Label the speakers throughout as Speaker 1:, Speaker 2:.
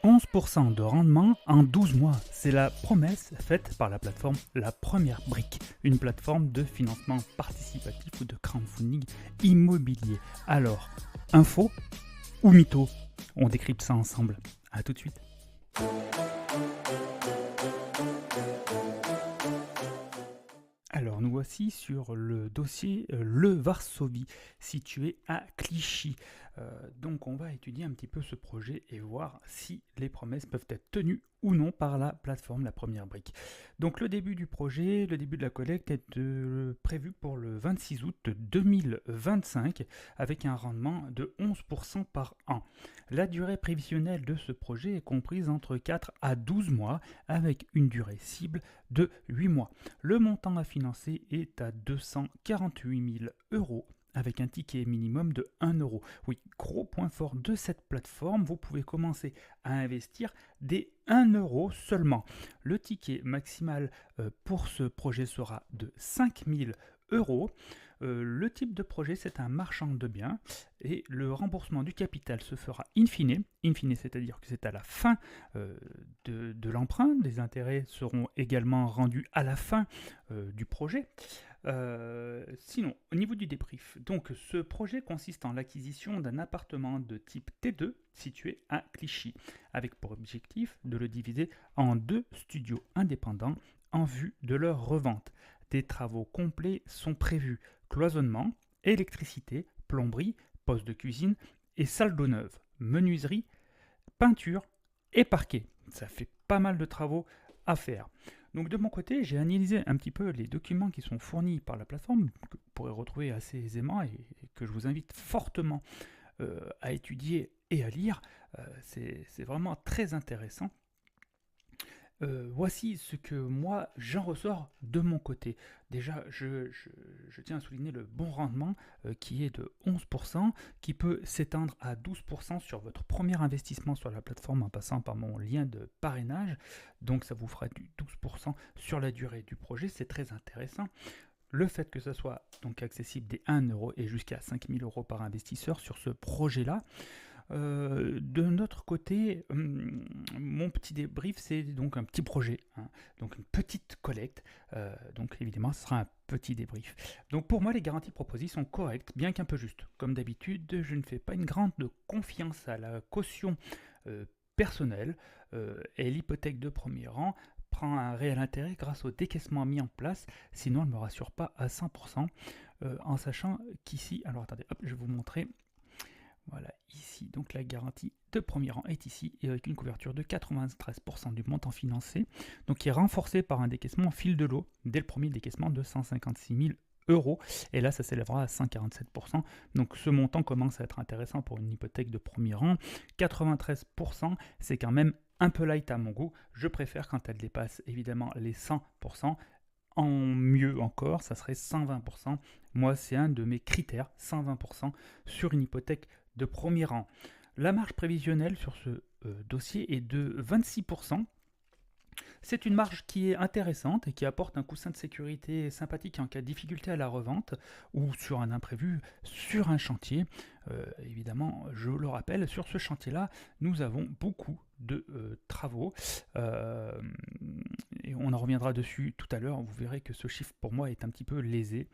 Speaker 1: 11% de rendement en 12 mois. C'est la promesse faite par la plateforme La Première Brique, une plateforme de financement participatif ou de crowdfunding immobilier. Alors, info ou mytho? On décrypte ça ensemble. A tout de suite. Alors, nous voici sur le dossier Le Varsovie, situé à Clichy. Donc, on va étudier un petit peu ce projet et voir si les promesses peuvent être tenues ou non par la plateforme La Première Brique. Donc, le début du projet, le début de la collecte est prévu pour le 26 août 2025 avec un rendement de 11% par an. La durée prévisionnelle de ce projet est comprise entre 4 à 12 mois avec une durée cible de 8 mois. Le montant à financer est à 248 000 euros avec un ticket minimum de 1 euro. Oui, gros point fort de cette plateforme, vous pouvez commencer à investir dès 1 euro seulement. Le ticket maximal pour ce projet sera de 5 000 euros. Le type de projet, c'est un marchand de biens et le remboursement du capital se fera in fine, c'est-à-dire que c'est à la fin de l'emprunt. Les intérêts seront également rendus à la fin du projet. Sinon, au niveau du débrief, donc ce projet consiste en l'acquisition d'un appartement de type T2 situé à Clichy, avec pour objectif de le diviser en 2 studios indépendants en vue de leur revente. Des travaux complets sont prévus: cloisonnement, électricité, plomberie, poste de cuisine et salle d'eau neuve, menuiserie, peinture et parquet. Ça fait pas mal de travaux à faire. Donc de mon côté, j'ai analysé un petit peu les documents qui sont fournis par la plateforme, que vous pourrez retrouver assez aisément et que je vous invite fortement à étudier et à lire. C'est vraiment très intéressant. Voici ce que moi j'en ressors de mon côté. Déjà, je tiens à souligner le bon rendement qui est de 11%, qui peut s'étendre à 12% sur votre premier investissement sur la plateforme en passant par mon lien de parrainage. Donc ça vous fera du 12% sur la durée du projet, c'est très intéressant. Le fait que ça soit donc accessible dès 1 euro et jusqu'à 5 000 euros par investisseur sur ce projet-là. De notre côté, mon petit débrief, c'est donc un petit projet, hein, donc une petite collecte. Donc évidemment, ce sera un petit débrief. Donc pour moi, les garanties proposées sont correctes, bien qu'un peu justes. Comme d'habitude, je ne fais pas une grande confiance à la caution personnelle et l'hypothèque de premier rang prend un réel intérêt grâce au décaissement mis en place, sinon elle ne me rassure pas à 100%, en sachant qu'ici, alors attendez, hop, je vais vous montrer. Voilà, ici, donc la garantie de premier rang est ici, et avec une couverture de 93% du montant financé, donc qui est renforcé par un décaissement fil de l'eau, dès le premier décaissement de 156 000 euros, et là ça s'élèvera à 147%, donc ce montant commence à être intéressant pour une hypothèque de premier rang. 93%, c'est quand même un peu light à mon goût, je préfère quand elle dépasse évidemment les 100%, en mieux encore, ça serait 120%. Moi, c'est un de mes critères, 120% sur une hypothèque de premier rang. La marge prévisionnelle sur ce dossier est de 26%. C'est une marge qui est intéressante et qui apporte un coussin de sécurité sympathique en cas de difficulté à la revente ou sur un imprévu sur un chantier. Évidemment, je le rappelle, sur ce chantier-là, nous avons beaucoup de travaux et on en reviendra dessus tout à l'heure. Vous verrez que ce chiffre pour moi est un petit peu lésé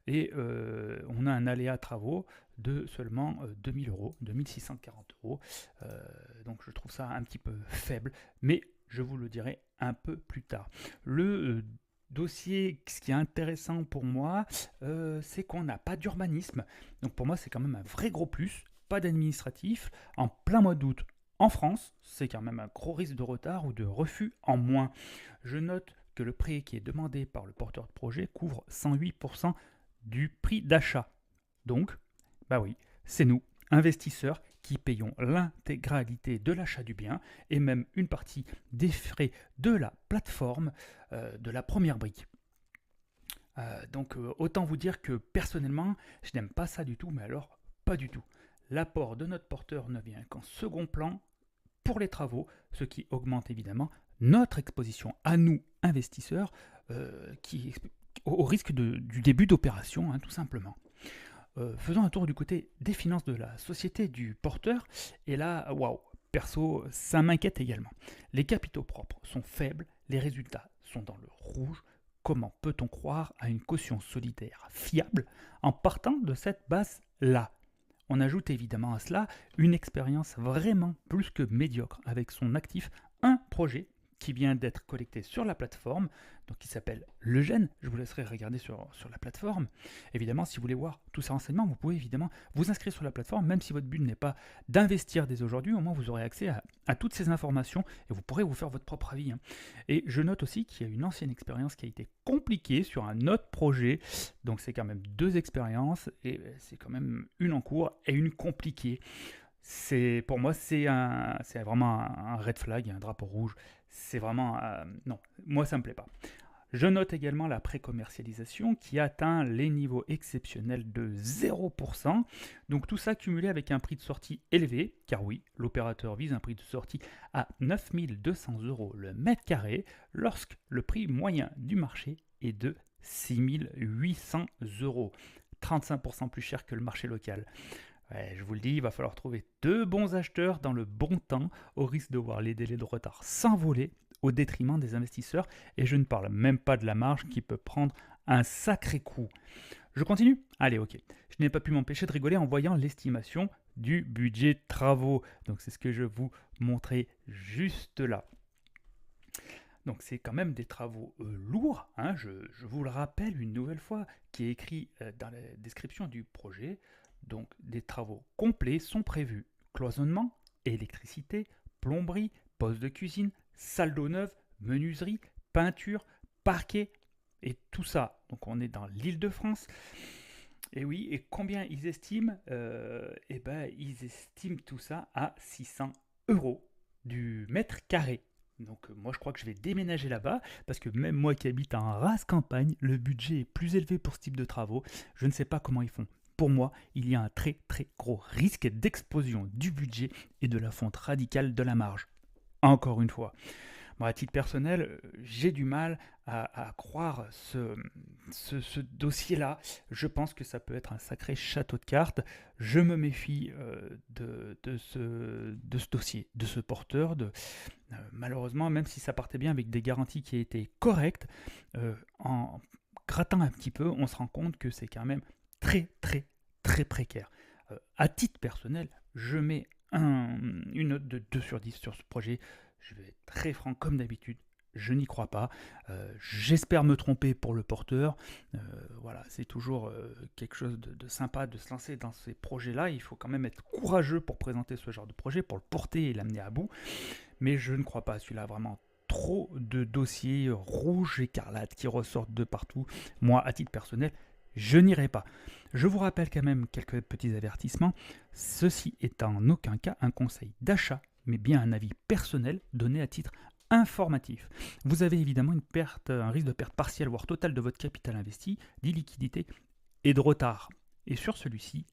Speaker 1: et on a un aléa travaux de seulement 2000 euros, 2640 euros. Donc je trouve ça un petit peu faible, mais je vous le dirai un peu plus tard. Le dossier, ce qui est intéressant pour moi, c'est qu'on n'a pas d'urbanisme. Donc pour moi, c'est quand même un vrai gros plus. Pas d'administratif. En plein mois d'août, en France, c'est quand même un gros risque de retard ou de refus en moins. Je note que le prix qui est demandé par le porteur de projet couvre 108% du prix d'achat. Donc, bah oui, c'est nous, investisseurs, qui payons l'intégralité de l'achat du bien et même une partie des frais de la plateforme de La Première Brique. Donc autant vous dire que personnellement, je n'aime pas ça du tout, mais alors pas du tout. L'apport de notre porteur ne vient qu'en second plan pour les travaux, ce qui augmente évidemment notre exposition à nous, investisseurs, au risque du début d'opération, hein, tout simplement. Faisons un tour du côté des finances de la société du porteur, et là, waouh, perso, ça m'inquiète également. Les capitaux propres sont faibles, les résultats sont dans le rouge. Comment peut-on croire à une caution solidaire fiable en partant de cette base-là? On ajoute évidemment à cela une expérience vraiment plus que médiocre avec son actif, un projet qui vient d'être collecté sur la plateforme, donc qui s'appelle Le Gène. Je vous laisserai regarder sur la plateforme. Évidemment, si vous voulez voir tous ces renseignements, vous pouvez évidemment vous inscrire sur la plateforme, même si votre but n'est pas d'investir dès aujourd'hui, au moins vous aurez accès à toutes ces informations et vous pourrez vous faire votre propre avis. Et je note aussi qu'il y a une ancienne expérience qui a été compliquée sur un autre projet, donc c'est quand même 2 expériences et c'est quand même une en cours et une compliquée. Pour moi, c'est vraiment un red flag, un drapeau rouge. C'est vraiment non, moi ça me plaît pas. Je note également la pré-commercialisation qui atteint les niveaux exceptionnels de 0%. Donc tout ça cumulé avec un prix de sortie élevé, car oui, l'opérateur vise un prix de sortie à 9 200 € le mètre carré, lorsque le prix moyen du marché est de 6 800 €, 35% plus cher que le marché local. Ouais, je vous le dis, il va falloir trouver 2 bons acheteurs dans le bon temps, au risque de voir les délais de retard s'envoler au détriment des investisseurs, et je ne parle même pas de la marge qui peut prendre un sacré coup. Je continue? Allez, ok. Je n'ai pas pu m'empêcher de rigoler en voyant l'estimation du budget de travaux. Donc c'est ce que je vous montrais juste là. Donc c'est quand même des travaux lourds, hein, je vous le rappelle une nouvelle fois, qui est écrit dans la description du projet. Donc des travaux complets sont prévus. Cloisonnement, électricité, plomberie, poste de cuisine, salle d'eau neuve, menuiserie, peinture, parquet et tout ça. Donc on est dans l'Île-de-France. Et oui, et combien ils estiment ils estiment tout ça à 600 € du mètre carré. Donc moi je crois que je vais déménager là-bas, parce que même moi qui habite en rase campagne, le budget est plus élevé pour ce type de travaux. Je ne sais pas comment ils font. Pour moi, il y a un très très gros risque d'explosion du budget et de la fonte radicale de la marge. Encore une fois. Moi, à titre personnel, j'ai du mal à croire ce dossier-là. Je pense que ça peut être un sacré château de cartes. Je me méfie de ce dossier, de ce porteur. Malheureusement, même si ça partait bien avec des garanties qui étaient correctes, en grattant un petit peu, on se rend compte que c'est quand même très très très précaire. À titre personnel, je mets une note de 2 sur 10 sur ce projet. Je vais être très franc comme d'habitude, je n'y crois pas. J'espère me tromper pour le porteur. Voilà, c'est toujours quelque chose de sympa de se lancer dans ces projets-là. Il faut quand même être courageux pour présenter ce genre de projet, pour le porter et l'amener à bout. Mais je ne crois pas à celui-là, vraiment. Trop de dossiers rouges écarlates qui ressortent de partout. Moi, à titre personnel, je n'irai pas. Je vous rappelle quand même quelques petits avertissements. Ceci est en aucun cas un conseil d'achat, mais bien un avis personnel donné à titre informatif. Vous avez évidemment un risque de perte partielle voire totale de votre capital investi, d'illiquidité et de retard. Et sur celui-ci,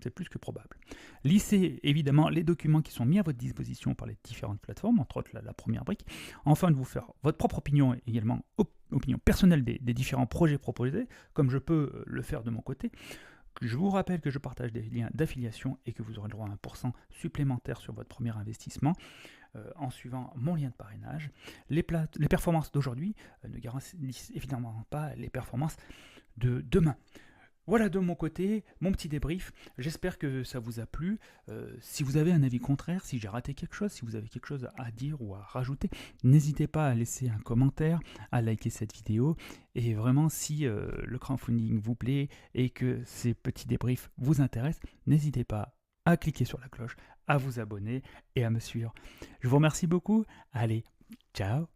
Speaker 1: c'est plus que probable. Lissez évidemment les documents qui sont mis à votre disposition par les différentes plateformes, entre autres la première brique, afin de vous faire votre propre opinion, également opinion personnelle des différents projets proposés, comme je peux le faire de mon côté. Je vous rappelle que je partage des liens d'affiliation et que vous aurez le droit à 1% supplémentaire sur votre premier investissement en suivant mon lien de parrainage. Les performances d'aujourd'hui ne garantissent évidemment pas les performances de demain. Voilà de mon côté, mon petit débrief. J'espère que ça vous a plu. Si vous avez un avis contraire, si j'ai raté quelque chose, si vous avez quelque chose à dire ou à rajouter, n'hésitez pas à laisser un commentaire, à liker cette vidéo. Et vraiment, si le crowdfunding vous plaît et que ces petits débriefs vous intéressent, n'hésitez pas à cliquer sur la cloche, à vous abonner et à me suivre. Je vous remercie beaucoup. Allez, ciao!